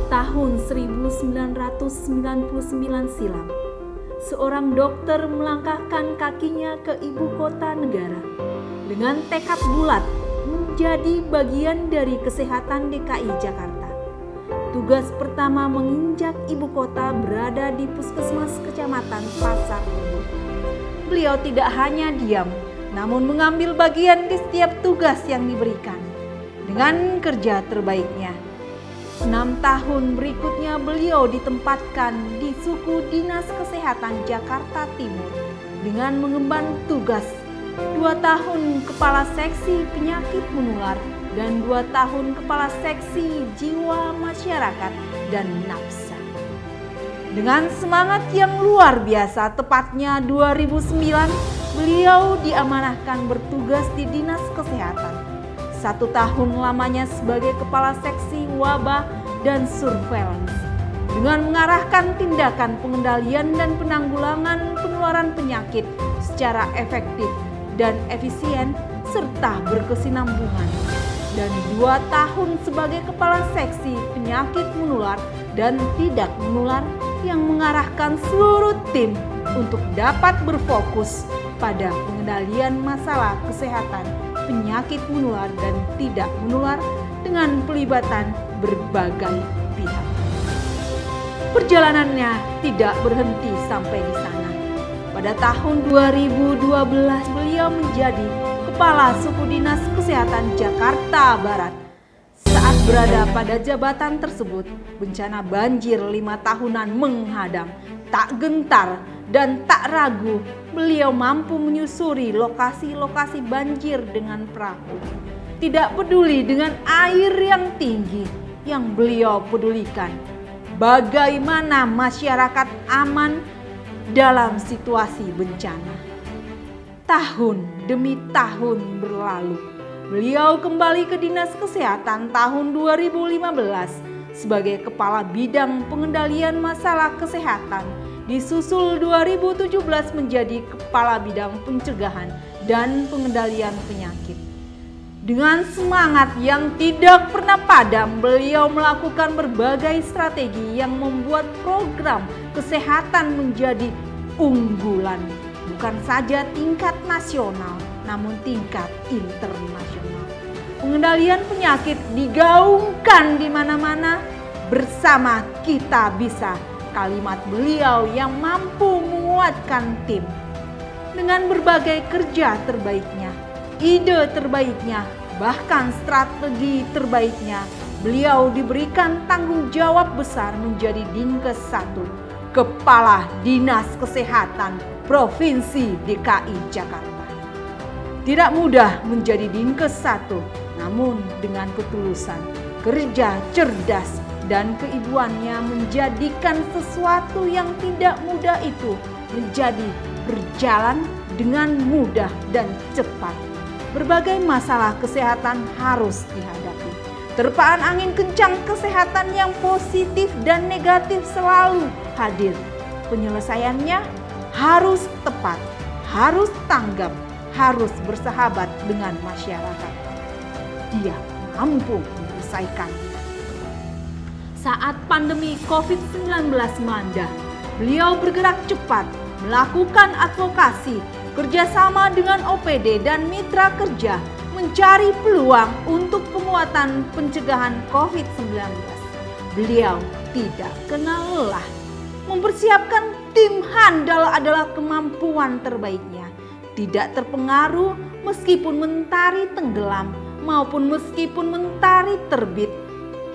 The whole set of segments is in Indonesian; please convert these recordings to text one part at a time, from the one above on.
Tahun 1999 silam, seorang dokter melangkahkan kakinya ke ibu kota negara dengan tekad bulat menjadi bagian dari kesehatan DKI Jakarta. Tugas pertama menginjak ibu kota berada di Puskesmas Kecamatan Pasar Rebo. Beliau tidak hanya diam, namun mengambil bagian di setiap tugas yang diberikan dengan kerja terbaiknya. 6 tahun berikutnya beliau ditempatkan di suku Dinas Kesehatan Jakarta Timur dengan mengemban tugas 2 tahun Kepala Seksi Penyakit Menular dan 2 tahun Kepala Seksi Jiwa Masyarakat dan Nafsa. Dengan semangat yang luar biasa, tepatnya 2009, beliau diamanahkan bertugas di Dinas Kesehatan. 1 tahun lamanya sebagai Kepala Seksi Wabah dan Surveillance dengan mengarahkan tindakan pengendalian dan penanggulangan penularan penyakit secara efektif dan efisien serta berkesinambungan, dan 2 tahun sebagai Kepala Seksi Penyakit Menular dan Tidak Menular yang mengarahkan seluruh tim untuk dapat berfokus pada pengendalian masalah kesehatan penyakit menular dan tidak menular dengan pelibatan berbagai pihak. Perjalanannya tidak berhenti sampai di sana. Pada tahun 2012 beliau menjadi Kepala Suku Dinas Kesehatan Jakarta Barat. Saat berada pada jabatan tersebut, bencana banjir 5 tahunan menghadang. Tak gentar dan tak ragu, beliau mampu menyusuri lokasi-lokasi banjir dengan perahu. Tidak peduli dengan air yang tinggi, yang beliau pedulikan bagaimana masyarakat aman dalam situasi bencana. Tahun demi tahun berlalu, beliau kembali ke Dinas Kesehatan tahun 2015 sebagai Kepala Bidang Pengendalian Masalah Kesehatan, disusul 2017 menjadi Kepala Bidang Pencegahan dan Pengendalian Penyakit. Dengan semangat yang tidak pernah padam, beliau melakukan berbagai strategi yang membuat program kesehatan menjadi unggulan, bukan saja tingkat nasional, namun tingkat internasional. Pengendalian penyakit digaungkan di mana-mana. Bersama kita bisa, kalimat beliau yang mampu menguatkan tim. Dengan berbagai kerja terbaiknya, ide terbaiknya, bahkan strategi terbaiknya, beliau diberikan tanggung jawab besar menjadi Dinkes 1, Kepala Dinas Kesehatan Provinsi DKI Jakarta. Tidak mudah menjadi Dinkes 1, namun dengan ketulusan, kerja cerdas, dan keibuannya menjadikan sesuatu yang tidak mudah itu menjadi berjalan dengan mudah dan cepat. Berbagai masalah kesehatan harus dihadapi. Terpaan angin kencang kesehatan yang positif dan negatif selalu hadir. Penyelesaiannya harus tepat, harus tanggap, harus bersahabat dengan masyarakat. Dia mampu menyelesaikannya. Saat pandemi COVID-19 melanda, beliau bergerak cepat, melakukan advokasi, kerjasama dengan OPD dan mitra kerja, mencari peluang untuk penguatan pencegahan COVID-19. Beliau tidak kenal lelah. Mempersiapkan tim handal adalah kemampuan terbaiknya. Tidak terpengaruh meskipun mentari tenggelam maupun meskipun mentari terbit.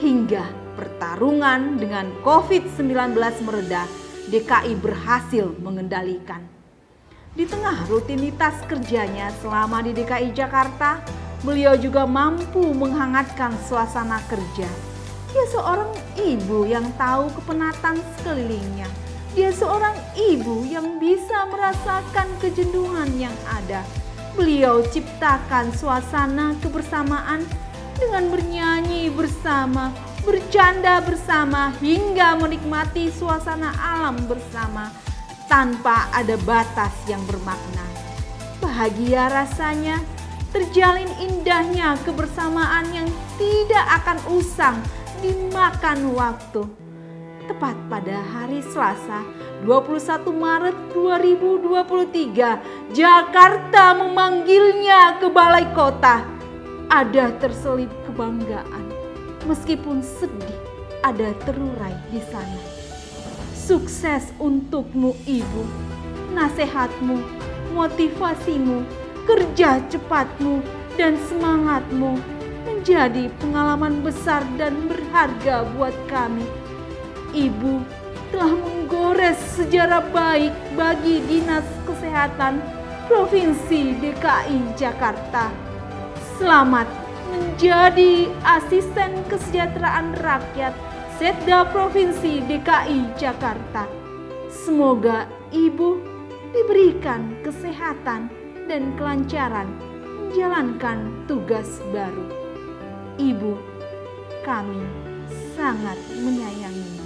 Hingga pertarungan dengan COVID-19 mereda, DKI berhasil mengendalikan. Di tengah rutinitas kerjanya selama di DKI Jakarta, beliau juga mampu menghangatkan suasana kerja. Dia seorang ibu yang tahu kepenatan sekelilingnya. Dia seorang ibu yang bisa merasakan kejenuhan yang ada. Beliau ciptakan suasana kebersamaan dengan bernyanyi bersama, bercanda bersama, hingga menikmati suasana alam bersama tanpa ada batas yang bermakna. Bahagia rasanya, terjalin indahnya kebersamaan yang tidak akan usang dimakan waktu. Tepat pada hari Selasa 21 Maret 2023, Jakarta memanggilnya ke Balai Kota. Ada terselip kebanggaan, meskipun sedih ada terurai di sana. Sukses untukmu Ibu, nasihatmu, motivasimu, kerja cepatmu, dan semangatmu menjadi pengalaman besar dan berharga buat kami. Ibu telah menggores sejarah baik bagi Dinas Kesehatan Provinsi DKI Jakarta. Selamat menjadi Asisten Kesejahteraan Rakyat Setda Provinsi DKI Jakarta. Semoga Ibu diberikan kesehatan dan kelancaran menjalankan tugas baru. Ibu, kami sangat menyayangimu.